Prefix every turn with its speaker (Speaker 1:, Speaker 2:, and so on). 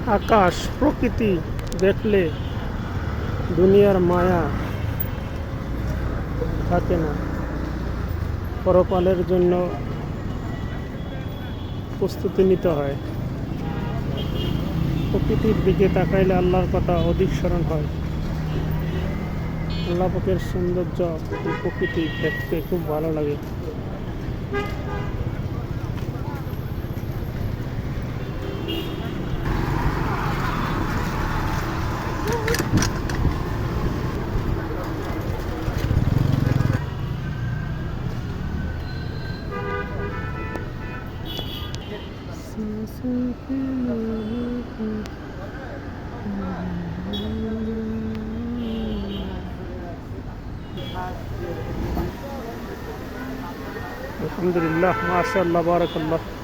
Speaker 1: আকাশ প্রকৃতি দেখলে দুনিয়ার মায়া থাকে না। পরকালের জন্য প্রস্তুতি নিতে হয়। প্রকৃতির দিকে তাকাইলে আল্লাহর কথা অধিক স্মরণ হয়। আল্লাহ পাকের সৌন্দর্য, প্রকৃতি দেখতে খুব ভালো লাগে। আলহামদুলিল্লাহ, মাশাআল্লাহ, বারাকাল্লাহ।